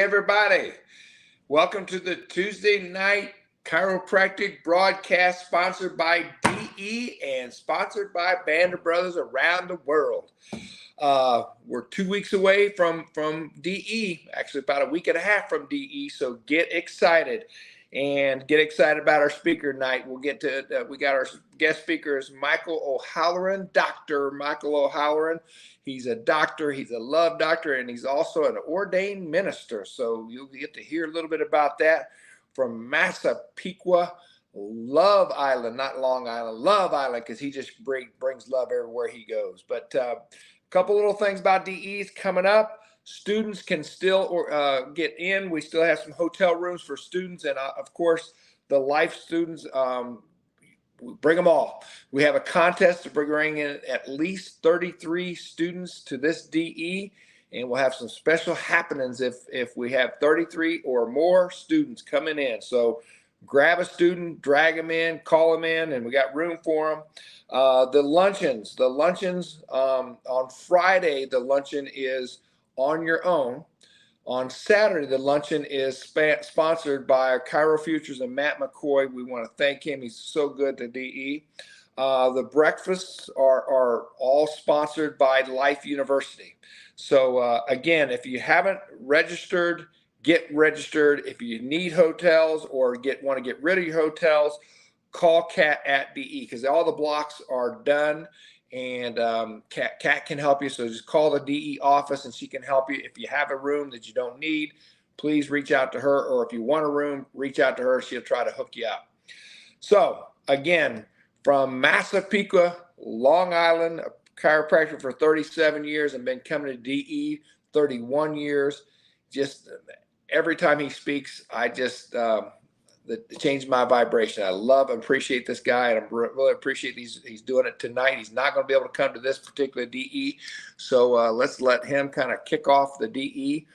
everybody. Welcome to the Tuesday night chiropractic broadcast sponsored by DE and sponsored by Band of Brothers around the world. We're 2 weeks away from DE, actually about a week and a half from DE, so get excited. And get excited about our speaker night. We'll get to, we got our guest speaker is Michael O'Halloran, Dr. Michael O'Halloran. He's a doctor, he's a love doctor, and he's also an ordained minister. So you'll get to hear a little bit about that from Massapequa, Love Island, not Long Island, Love Island, because he just brings love everywhere he goes. But a couple little things about DEs coming up. Students can still get in. We still have some hotel rooms for students, and of course, the life students. We bring them all. We have a contest to bring in at least 33 students to this DE, and we'll have some special happenings if we have 33 or more students coming in. So grab a student, drag them in, call them in, and we got room for them. The luncheons on Friday, the luncheon is on your own. On Saturday, the luncheon is sponsored by Chiro Futures and Matt McCoy. We want to thank him. He's so good to DE. The breakfasts are all sponsored by Life University. So again, if you haven't registered, get registered. If you need hotels or want to get rid of your hotels, call Kat at DE because all the blocks are done. And Kat can help you. So just call the DE office and she can help you. If you have a room that you don't need, please reach out to her. Or if you want a room, reach out to her. She'll try to hook you up. So again, from Massapequa, Long Island, a chiropractor for 37 years and been coming to DE 31 years. Just every time he speaks, I just that changed my vibration. I love and appreciate this guy, and I really appreciate he's doing it tonight. He's not going to be able to come to this particular DE, so let's let him kind of kick off the DE.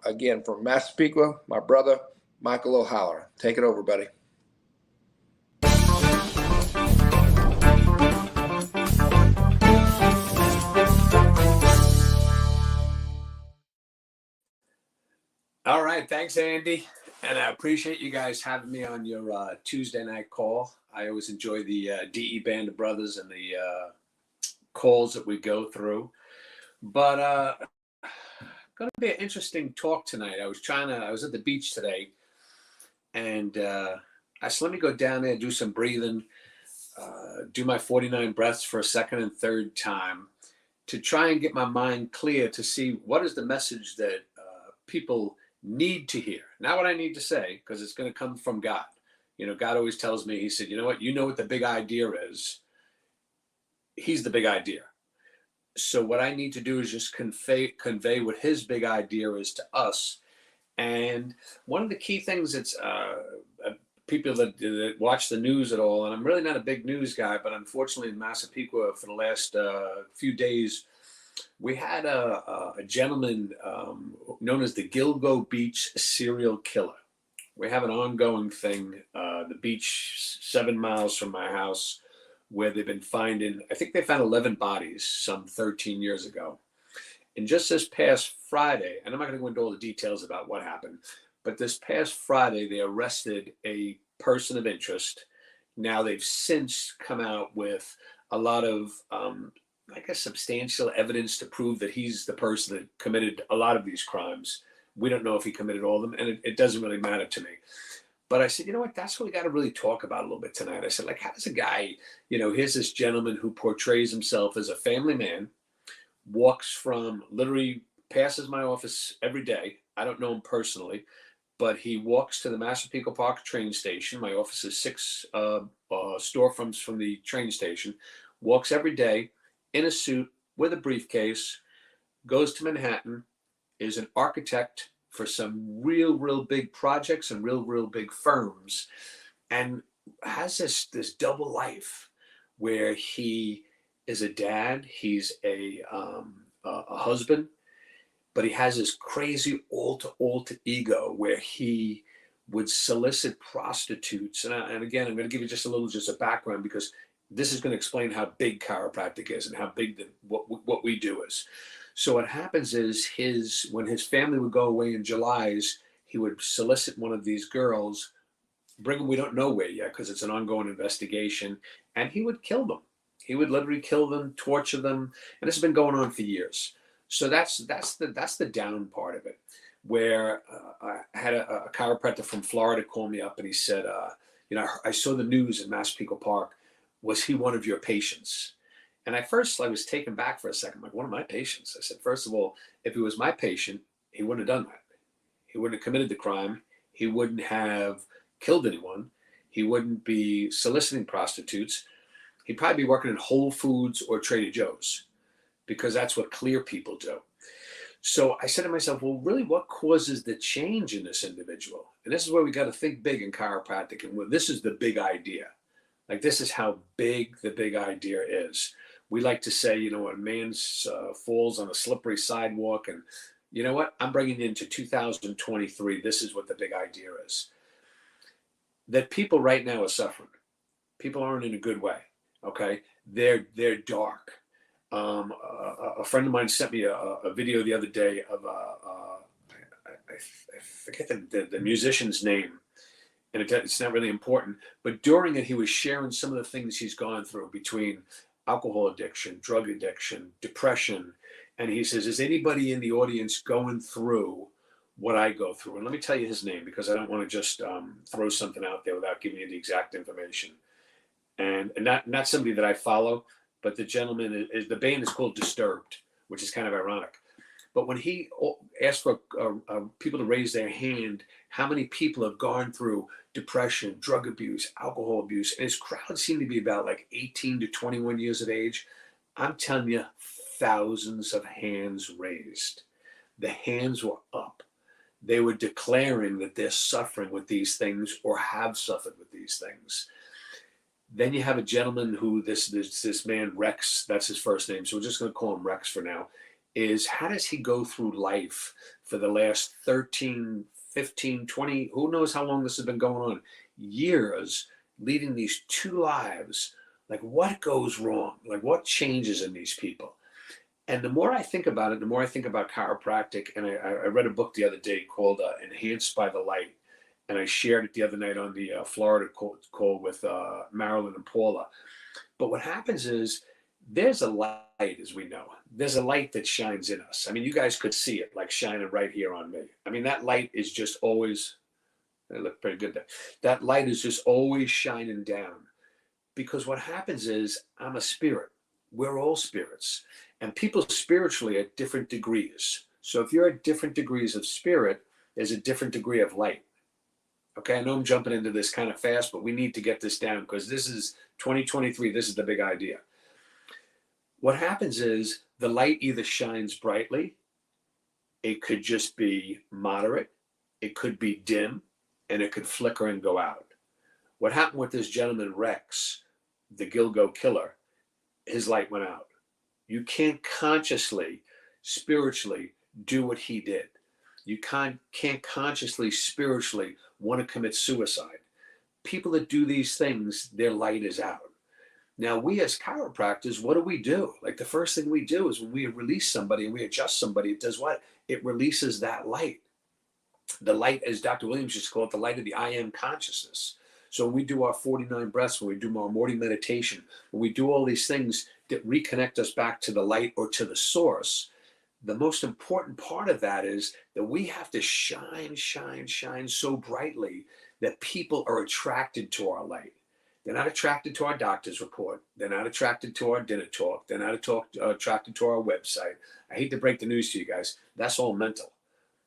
Again, from Massapequa, my brother, Michael O'Halloran. Take it over, buddy. All right. Thanks, Andy. And I appreciate you guys having me on your Tuesday night call. I always enjoy the DE Band of Brothers and the calls that we go through. But going to be an interesting talk tonight. I was at the beach today, and I said, let me go down there, do some breathing, do my 49 breaths for a second and third time to try and get my mind clear to see what is the message that people need to hear. Not what I need to say, because it's going to come from God. You know, God always tells me, he said, you know what the big idea is. He's the big idea. So what I need to do is just convey what his big idea is to us. And one of the key things that's people that watch the news at all, and I'm really not a big news guy, but unfortunately in Massapequa for the last few days, we had a gentleman known as the Gilgo Beach serial killer. We have an ongoing thing, the beach 7 miles from my house, where they've been finding, I think they found 11 bodies some 13 years ago. And just this past Friday, and I'm not going to go into all the details about what happened, but this past Friday, they arrested a person of interest. Now they've since come out with a lot of I guess substantial evidence to prove that he's the person that committed a lot of these crimes. We don't know if he committed all of them, and it doesn't really matter to me. But I said, you know what, that's what we got to really talk about a little bit tonight. I said, like, how does a guy, here's this gentleman who portrays himself as a family man, walks from, literally passes my office every day. I don't know him personally, but he walks to the Massapequa Park train station. My office is 6 storefronts from the train station, walks every day, in a suit with a briefcase, goes to Manhattan, is an architect for some real big projects and real big firms, and has this double life where he is a dad, he's a husband, but he has this crazy alter ego where he would solicit prostitutes. And again, I'm going to give you just a background, because this is going to explain how big chiropractic is and how big what we do is. So what happens is when his family would go away in July's, he would solicit one of these girls, bring them, we don't know where yet because it's an ongoing investigation, and he would kill them. He would literally kill them, torture them, and this has been going on for years. So that's the down part of it, where I had a chiropractor from Florida call me up and he said, I saw the news in Massapequa Park. Was he one of your patients? And at first I was taken back for a second. I'm like, one of my patients? I said, first of all, if he was my patient, he wouldn't have done that. He wouldn't have committed the crime. He wouldn't have killed anyone. He wouldn't be soliciting prostitutes. He'd probably be working in Whole Foods or Trader Joe's, because that's what clear people do. So I said to myself, well, really, what causes the change in this individual? And this is where we got to think big in chiropractic. And this is the big idea. Like, this is how big the big idea is. We like to say, a man falls on a slippery sidewalk. And you know what? I'm bringing it into 2023. This is what the big idea is. That people right now are suffering. People aren't in a good way. Okay? They're dark. A friend of mine sent me a video the other day of I forget the musician's name, and it's not really important. But during it, he was sharing some of the things he's gone through between alcohol addiction, drug addiction, depression, and he says, "Is anybody in the audience going through what I go through?" And let me tell you his name, because I don't want to just throw something out there without giving you the exact information. And not somebody that I follow. But the gentleman the band is called Disturbed, which is kind of ironic. But when he asked for people to raise their hand, how many people have gone through depression, drug abuse, alcohol abuse, and his crowd seemed to be about like 18 to 21 years of age. I'm telling you, thousands of hands raised. The hands were up. They were declaring that they're suffering with these things or have suffered with these things. Then you have a gentleman who this man, Rex, that's his first name, so we're just going to call him Rex for now, is how does he go through life for the last 13, 15, 20, who knows how long this has been going on, years, leading these two lives. Like, what goes wrong? Like, what changes in these people? And the more I think about it, the more I think about chiropractic, and I read a book the other day called Enhanced by the Light. And I shared it the other night on the Florida call with Marilyn and Paula. But what happens is there's a light, as we know. There's a light that shines in us. I mean, you guys could see it like shining right here on me. I mean, that light is just always, they look pretty good there. That light is just always shining down. Because what happens is I'm a spirit. We're all spirits. And people spiritually at different degrees. So if you're at different degrees of spirit, there's a different degree of light. Okay, I know I'm jumping into this kind of fast, but we need to get this down because this is 2023. This is the big idea. What happens is the light either shines brightly, it could just be moderate, it could be dim, and it could flicker and go out. What happened with this gentleman, Rex, the Gilgo killer, his light went out. You can't consciously, spiritually do what he did. You can't consciously, spiritually want to commit suicide. People that do these things, their light is out. Now, we as chiropractors, what do? Like, the first thing we do is when we release somebody and we adjust somebody, it does what? It releases that light. The light, as Dr. Williams used to call it, the light of the I am consciousness. So when we do our 49 breaths, when we do our morning meditation, when we do all these things that reconnect us back to the light or to the source, the most important part of that is that we have to shine so brightly that people are attracted to our light. They're not attracted to our doctor's report. They're not attracted to our dinner talk. They're not attracted to our website. I hate to break the news to you guys. That's all mental,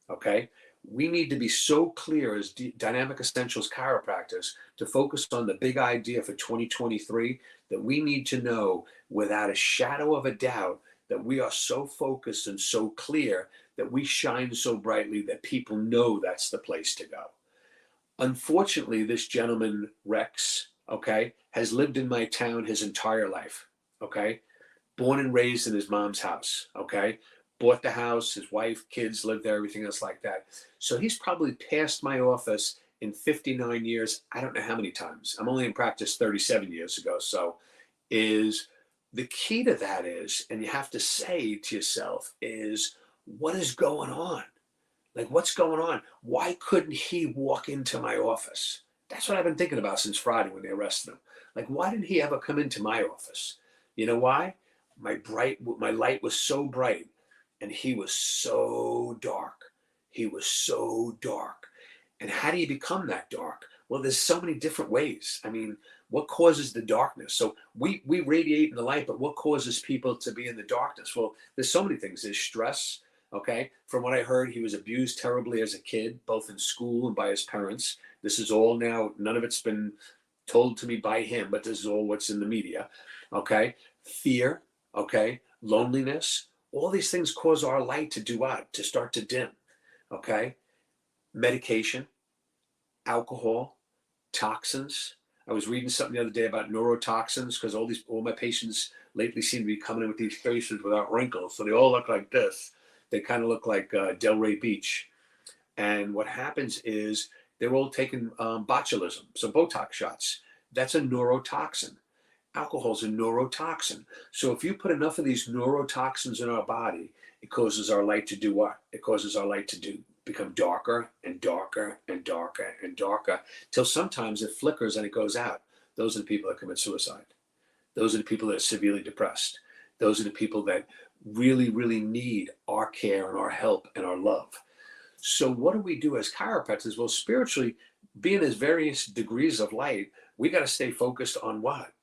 okay? We need to be so clear as Dynamic Essentials chiropractors to focus on the big idea for 2023 that we need to know without a shadow of a doubt that we are so focused and so clear that we shine so brightly that people know that's the place to go. Unfortunately, this gentleman, Rex, okay, has lived in my town his entire life, okay? Born and raised in his mom's house, okay? Bought the house, his wife, kids lived there, everything else like that. So he's probably passed my office in 59 years. I don't know how many times. I'm only in practice 37 years ago. So is the key to that is, and you have to say to yourself, is what is going on? Like, what's going on? Why couldn't he walk into my office? That's what I've been thinking about since Friday when they arrested him. Like, why didn't he ever come into my office? You know why? My light was so bright, and he was so dark. He was so dark. And how do you become that dark? Well, there's so many different ways. I mean, what causes the darkness? So we radiate in the light, but what causes people to be in the darkness? Well, there's so many things. There's stress. Okay. From what I heard, he was abused terribly as a kid, both in school and by his parents. This is all now, none of it's been told to me by him, but this is all what's in the media. Okay. Fear. Okay. Loneliness. All these things cause our light to do what? To start to dim. Okay. Medication, alcohol, toxins. I was reading something the other day about neurotoxins because all my patients lately seem to be coming in with these faces without wrinkles. So they all look like this. They kind of look like Delray Beach. And what happens is they're all taking botulism, so Botox shots. That's a neurotoxin. Alcohol is a neurotoxin. So if you put enough of these neurotoxins in our body, it causes our light to do what? It causes our light to become darker and darker and darker and darker till sometimes it flickers and it goes out. Those are the people that commit suicide. Those are the people that are severely depressed. Those are the people that really, really need our care and our help and our love. So what do we do as chiropractors? Well, spiritually, being as various degrees of light, we got to stay focused on what?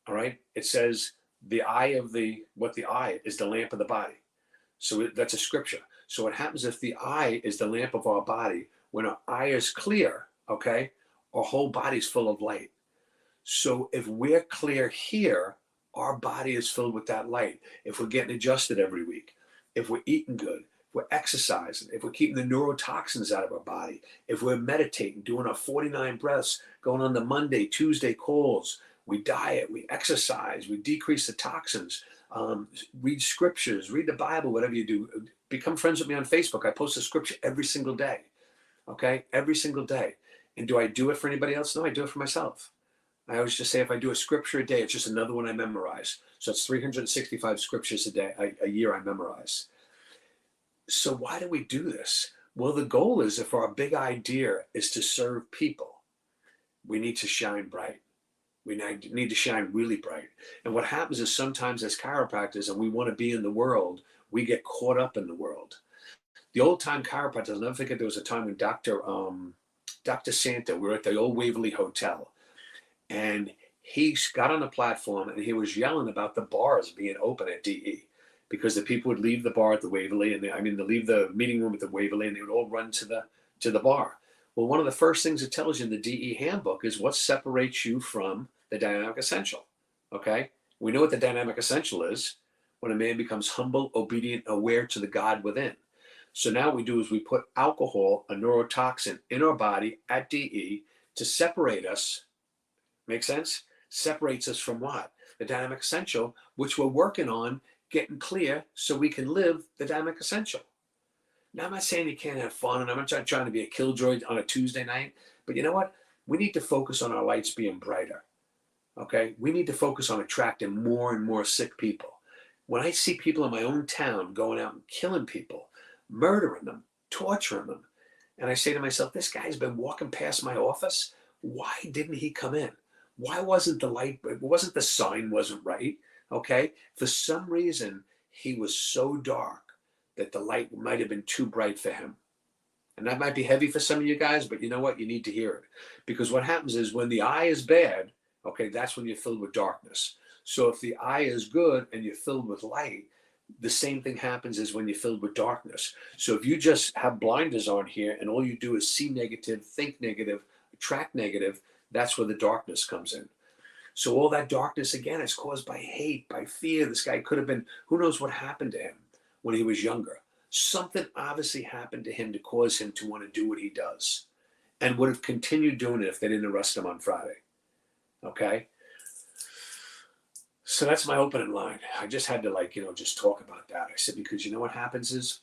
All right. It says the eye is the lamp of the body. So that's a scripture. So what happens if the eye is the lamp of our body? When our eye is clear, okay, our whole body's full of light. So if we're clear here, our body is filled with that light. If we're getting adjusted every week, if we're eating good, if we're exercising, if we're keeping the neurotoxins out of our body, if we're meditating, doing our 49 breaths, going on the Monday, Tuesday calls, we diet, we exercise, we decrease the toxins, read scriptures, read the Bible, whatever you do. Become friends with me on Facebook. I post a scripture every single day. Okay? Every single day. And do I do it for anybody else? No, I do it for myself. I always just say if I do a scripture a day, it's just another one I memorize. So it's 365 scriptures a year I memorize. So why do we do this? Well, the goal is, if our big idea is to serve people, we need to shine bright. We need to shine really bright. And what happens is sometimes as chiropractors, and we want to be in the world, we get caught up in the world. The old time chiropractors, I'll never forget, there was a time when Dr. Santa, we were at the old Waverly Hotel, and he got on the platform and he was yelling about the bars being open at DE, because the people would leave the bar at the Waverly, and they leave the meeting room at the Waverly, and they would all run to the bar. Well, one of the first things it tells you in the DE handbook is what separates you from the dynamic essential. Okay? We know what the dynamic essential is: when a man becomes humble, obedient, aware to the God within. So now what we do is we put alcohol, a neurotoxin, in our body at DE to separate us. Make sense? Separates us from what? The dynamic essential, which we're working on getting clear so we can live the dynamic essential. Now, I'm not saying you can't have fun, and I'm not trying to be a killjoy on a Tuesday night, but you know what? We need to focus on our lights being brighter. Okay? We need to focus on attracting more and more sick people. When I see people in my own town going out and killing people, murdering them, torturing them, and I say to myself, this guy's been walking past my office. Why didn't he come in? Why wasn't the light, the sign wasn't right? Okay? For some reason, he was so dark that the light might have been too bright for him. And that might be heavy for some of you guys, but you know what? You need to hear it. Because what happens is when the eye is bad, okay, that's when you're filled with darkness. So if the eye is good and you're filled with light, the same thing happens as when you're filled with darkness. So if you just have blinders on here and all you do is see negative, think negative, attract negative, that's where the darkness comes in. So all that darkness, again, is caused by hate, by fear. This guy could have been, who knows what happened to him when he was younger. Something obviously happened to him to cause him to want to do what he does, and would have continued doing it if they didn't arrest him on Friday. Okay? So that's my opening line. I just had to just talk about that. I said, because you know what happens is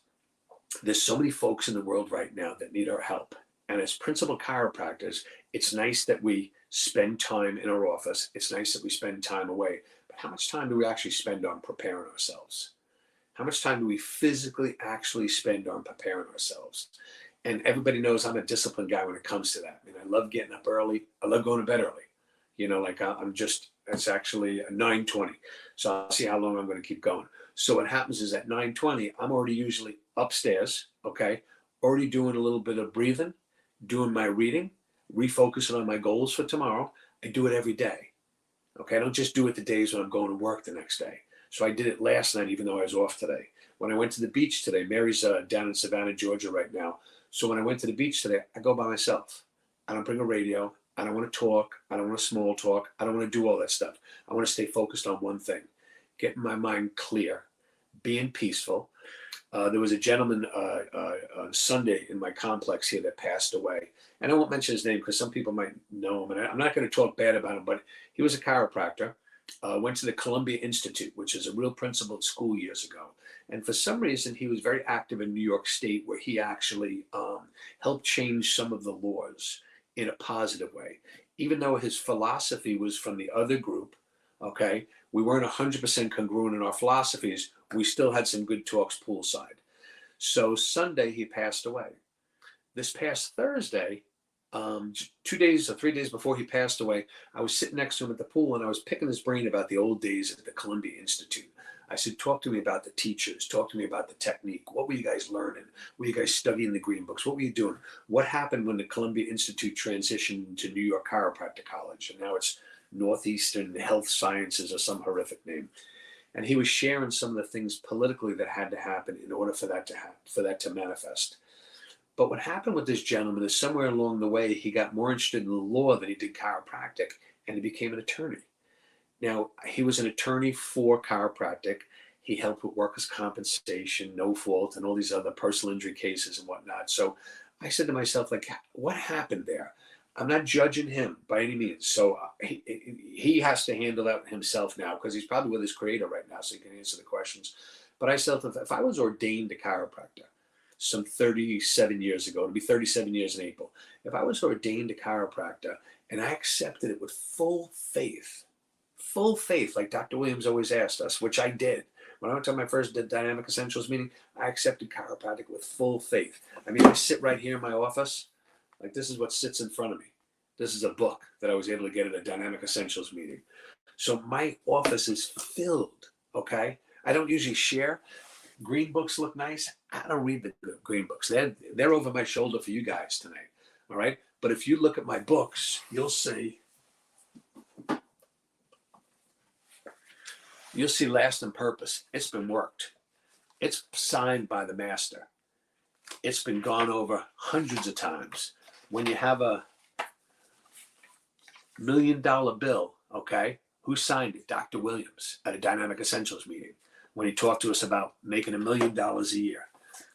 there's so many folks in the world right now that need our help. And as principal chiropractors, it's nice that we spend time in our office. It's nice that we spend time away. But how much time do we actually spend on preparing ourselves? How much time do we physically actually spend on preparing ourselves? And everybody knows I'm a disciplined guy when it comes to that. I mean, I love getting up early. I love going to bed early. You know, like it's actually 9:20. So I'll see how long I'm going to keep going. So what happens is at 9:20, I'm already usually upstairs, okay, already doing a little bit of breathing, doing my reading, refocusing on my goals for tomorrow. I do it every day. Okay, I don't just do it the days when I'm going to work the next day. So I did it last night, even though I was off today. When I went to the beach today, Mary's down in Savannah, Georgia right now. So when I went to the beach today, I go by myself. I don't bring a radio. I don't want to talk. I don't want to small talk. I don't want to do all that stuff. I want to stay focused on one thing, getting my mind clear, being peaceful. There was a gentleman on Sunday in my complex here that passed away. And I won't mention his name because some people might know him. And I'm not going to talk bad about him, but he was a chiropractor, went to the Columbia Institute, which is a real principled school years ago. And for some reason, he was very active in New York State, where he actually helped change some of the laws in a positive way. Even though his philosophy was from the other group, okay, we weren't 100% congruent in our philosophies. We still had some good talks poolside. So Sunday, he passed away. This past Thursday, 2 days or 3 days before he passed away, I was sitting next to him at the pool and I was picking his brain about the old days at the Columbia Institute. I said, talk to me about the teachers. Talk to me about the technique. What were you guys learning? Were you guys studying the green books? What were you doing? What happened when the Columbia Institute transitioned to New York Chiropractic College? And now it's Northeastern Health Sciences or some horrific name. And he was sharing some of the things politically that had to happen in order for that to happen, for that to manifest. But what happened with this gentleman is somewhere along the way, he got more interested in the law than he did chiropractic, and he became an attorney. Now, he was an attorney for chiropractic. He helped with workers' compensation, no fault, and all these other personal injury cases and whatnot. So I said to myself, like, what happened there? I'm not judging him by any means. So he has to handle that himself now because he's probably with his creator right now, so he can answer the questions. But I said, if I was ordained a chiropractor some 37 years ago, it'll be 37 years in April. If I was ordained a chiropractor and I accepted it with full faith, like Dr. Williams always asked us, which I did. When I went to my first Dynamic Essentials meeting, I accepted chiropractic with full faith. I mean, I sit right here in my office. Like, this is what sits in front of me. This is a book that I was able to get at a Dynamic Essentials meeting. So my office is filled, okay? I don't usually share. Green books look nice. I don't read the green books. They're over my shoulder for you guys tonight, all right? But if you look at my books, you'll see Last and Purpose. It's been worked. It's signed by the master. It's been gone over hundreds of times. When you have a $1 million bill, okay, who signed it? Dr. Williams at a Dynamic Essentials meeting when he talked to us about making $1 million a year.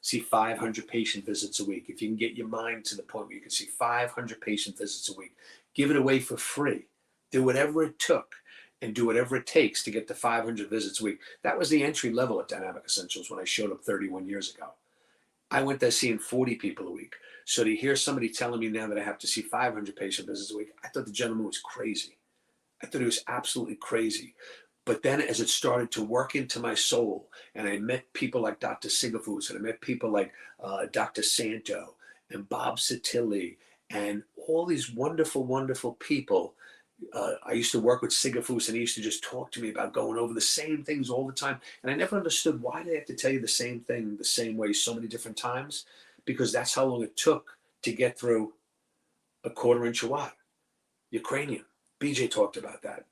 See 500 patient visits a week. If you can get your mind to the point where you can see 500 patient visits a week, give it away for free. Do whatever it took and do whatever it takes to get to 500 visits a week. That was the entry level at Dynamic Essentials when I showed up 31 years ago. I went there seeing 40 people a week. So to hear somebody telling me now that I have to see 500 patient visits a week, I thought the gentleman was crazy. I thought he was absolutely crazy. But then as it started to work into my soul, and I met people like Dr. Sigafus, and I met people like Dr. Santo and Bob Satilli, and all these wonderful, wonderful people. I used to work with Sigafus, and he used to just talk to me about going over the same things all the time. And I never understood why they have to tell you the same thing the same way so many different times, because that's how long it took to get through a 1/4 inch of what? Your cranium. BJ talked about that.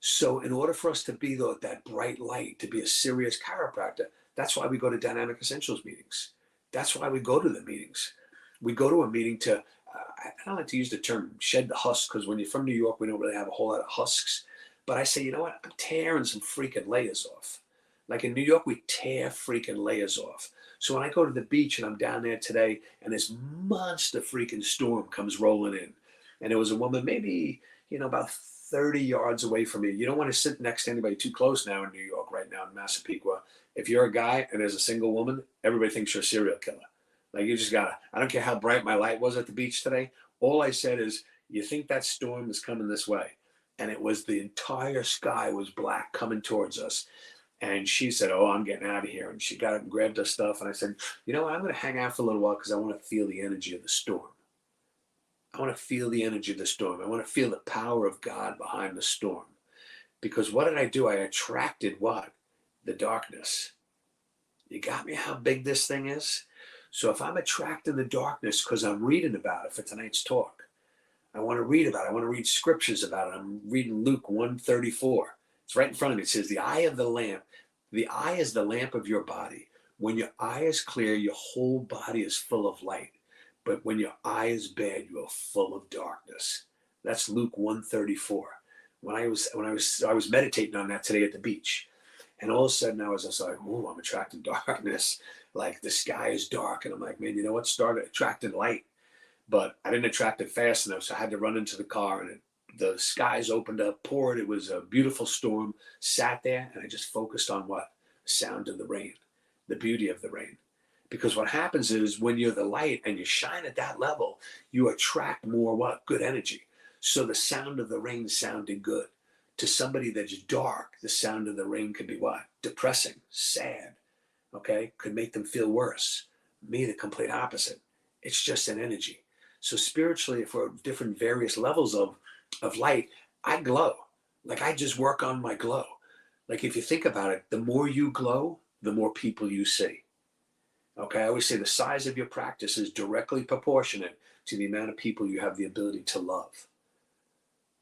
So in order for us to be that bright light, to be a serious chiropractor, that's why we go to Dynamic Essentials meetings. That's why we go to the meetings. We go to a meeting to, I don't like to use the term shed the husk, because when you're from New York, we don't really have a whole lot of husks. But I say, you know what? I'm tearing some freaking layers off. Like in New York, we tear freaking layers off. So when I go to the beach and I'm down there today and this monster freaking storm comes rolling in, and there was a woman maybe, about 30 yards away from me. You don't want to sit next to anybody too close now in New York right now in Massapequa. If you're a guy and there's a single woman, everybody thinks you're a serial killer. Like, you just gotta, I don't care how bright my light was at the beach today. All I said is, you think that storm is coming this way? and it was the entire sky was black coming towards us. And she said, "Oh, I'm getting out of here." And she got up and grabbed her stuff. And I said, "You know what? I'm going to hang out for a little while because I want to feel the energy of the storm. I want to feel the energy of the storm. I want to feel the power of God behind the storm." Because what did I do? I attracted what? The darkness. You got me how big this thing is? So if I'm attracting the darkness because I'm reading about it for tonight's talk, I want to read about it. I want to read scriptures about it. I'm reading Luke 1:34. It's right in front of me. It says, the eye of the lamp. The eye is the lamp of your body. When your eye is clear, your whole body is full of light. But when your eye is bad, you are full of darkness. That's Luke 1:34. I was meditating on that today at the beach. And all of a sudden I was just like, "Oh, I'm attracting darkness." Like the sky is dark. And I'm like, man, you know what? Started attracting light. But I didn't attract it fast enough. So I had to run into the car, and the skies opened up, poured. It was a beautiful storm. Sat there and I just focused on what? The sound of the rain, the beauty of the rain. Because what happens is when you're the light and you shine at that level, you attract more what? Good energy. So the sound of the rain sounded good. To somebody that's dark, the sound of the rain could be what? Depressing, sad, okay? Could make them feel worse. Me, the complete opposite. It's just an energy. So spiritually, for different various levels of light, I glow. Like I just work on my glow. Like if you think about it, the more you glow, the more people you see. Okay, I always say the size of your practice is directly proportionate to the amount of people you have the ability to love.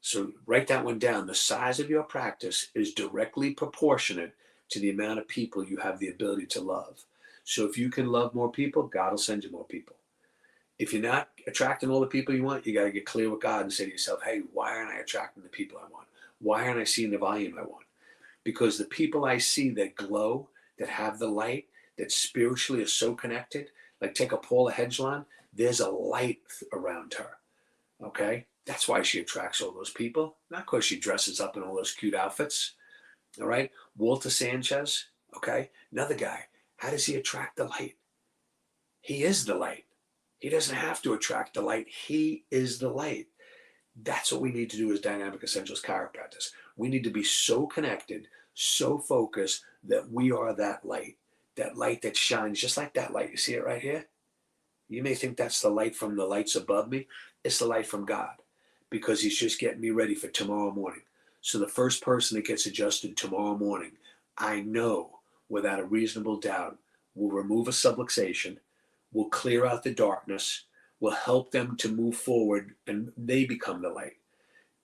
So write that one down. The size of your practice is directly proportionate to the amount of people you have the ability to love. So if you can love more people, God will send you more people. If you're not attracting all the people you want, you got to get clear with God and say to yourself, "Hey, why aren't I attracting the people I want? Why aren't I seeing the volume I want?" Because the people I see that glow, that have the light, that spiritually are so connected, like take a Paula Hedgelon, there's a light around her. Okay? That's why she attracts all those people, not because she dresses up in all those cute outfits. All right? Walter Sanchez, okay? Another guy. How does he attract the light? He is the light. He doesn't have to attract the light. He is the light. That's what we need to do as Dynamic Essentials chiropractors. We need to be so connected, so focused that we are that light that shines just like that light. You see it right here? You may think that's the light from the lights above me. It's the light from God because he's just getting me ready for tomorrow morning. So the first person that gets adjusted tomorrow morning, I know without a reasonable doubt, will remove a subluxation, will clear out the darkness, will help them to move forward, and they become the light.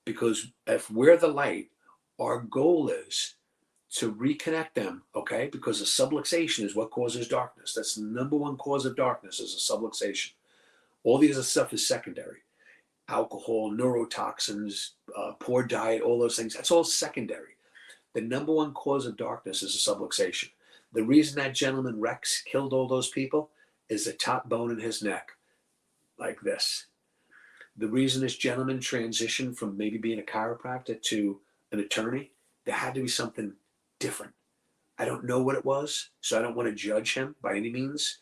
Because if we're the light, our goal is to reconnect them, okay? Because a subluxation is what causes darkness. That's the number one cause of darkness is a subluxation. All the other stuff is secondary. Alcohol, neurotoxins, poor diet, all those things, that's all secondary. The number one cause of darkness is a subluxation. The reason that gentleman Rex killed all those people is the top bone in his neck, like this. The reason this gentleman transitioned from maybe being a chiropractor to an attorney, there had to be something different. I don't know what it was, so I don't want to judge him by any means,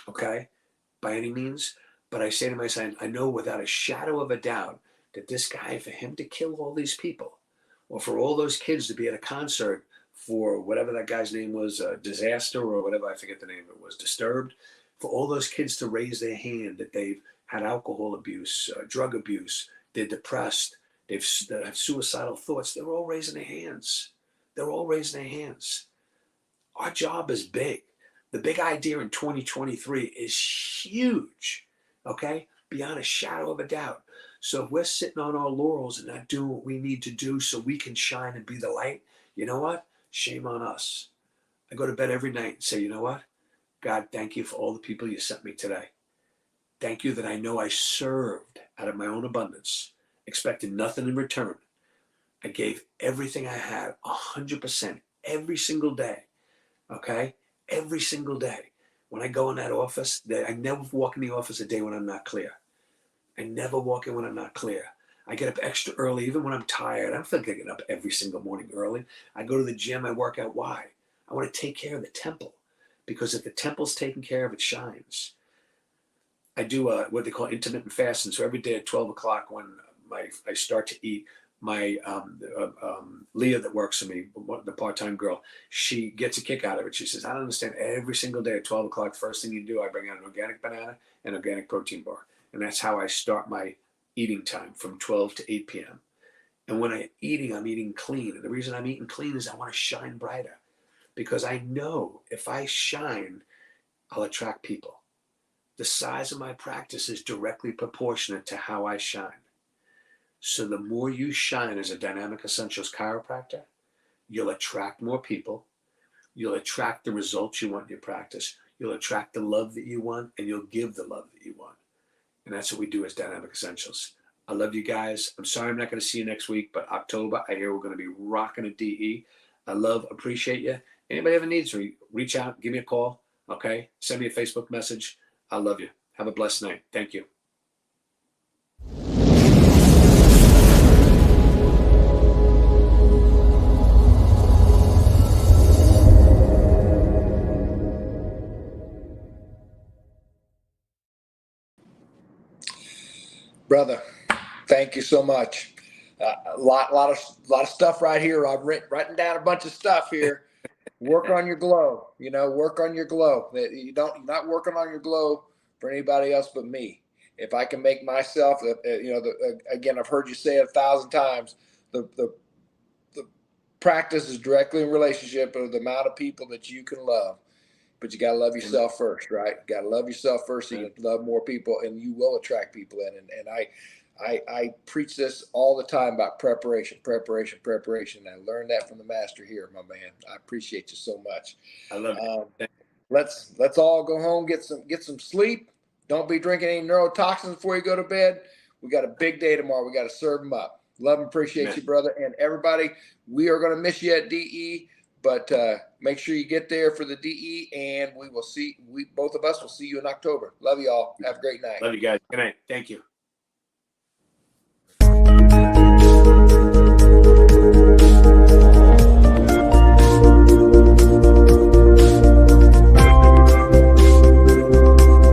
okay? By any means. But I say to myself, I know without a shadow of a doubt that this guy, for him to kill all these people, or for all those kids to be at a concert for whatever that guy's name was, Disaster or whatever, I forget the name of it was, Disturbed, for all those kids to raise their hand that they've had alcohol abuse, drug abuse, they're depressed, they have suicidal thoughts, they're all raising their hands. They're all raising their hands. Our job is big. The big idea in 2023 is huge, okay? Beyond a shadow of a doubt. So if we're sitting on our laurels and not doing what we need to do so we can shine and be the light, you know what? Shame on us. I go to bed every night and say, you know what? God, thank you for all the people you sent me today. Thank you that I know I served out of my own abundance, expecting nothing in return. I gave everything I had, 100%, every single day, okay? Every single day. When I go in that office, I never walk in the office a day when I'm not clear. I never walk in when I'm not clear. I get up extra early, even when I'm tired. I don't feel like getting up every single morning early. I go to the gym, I work out. Why? I want to take care of the temple. Because if the temple's taken care of, it shines. I do what they call intermittent fasting. So every day at 12 o'clock when I start to eat, my Leah that works for me, the part-time girl, she gets a kick out of it. She says, I don't understand. Every single day at 12 o'clock, first thing you do, I bring out an organic banana and organic protein bar. And that's how I start my eating time, from 12 to 8 p.m. And when I'm eating clean. And the reason I'm eating clean is I want to shine brighter, because I know if I shine, I'll attract people. The size of my practice is directly proportionate to how I shine. So the more you shine as a dynamic essentials chiropractor, you'll attract more people. You'll attract the results you want in your practice. You'll attract the love that you want, and you'll give the love that you want. And that's what we do as dynamic essentials. I love you guys. I'm sorry I'm not going to see you next week, but October, I hear we're going to be rocking a DE. I appreciate you. Anybody ever needs to reach out, give me a call, okay? Send me a Facebook message. I love you. Have a blessed night. Thank you. Brother, thank you so much. A lot of stuff right here. I've written down a bunch of stuff here. Work on your glow. Work on your glow. You're not working on your glow for anybody else but me. If I can make myself, again, I've heard you say it 1,000 times. The practice is directly in relationship with the amount of people that you can love. But you got to love yourself first, right? Got to love yourself first so you can love more people, and you will attract people in. And I preach this all the time about preparation. I learned that from the master here, my man. I appreciate you so much. I love it. Let's all go home, get some sleep. Don't be drinking any neurotoxins before you go to bed. We got a big day tomorrow. We got to serve them up. Love and appreciate you, brother. And everybody, we are going to miss you at DE. But make sure you get there for the DE, and both of us will see you in October. Love you all. Have a great night. Love you guys. Good night. Thank you.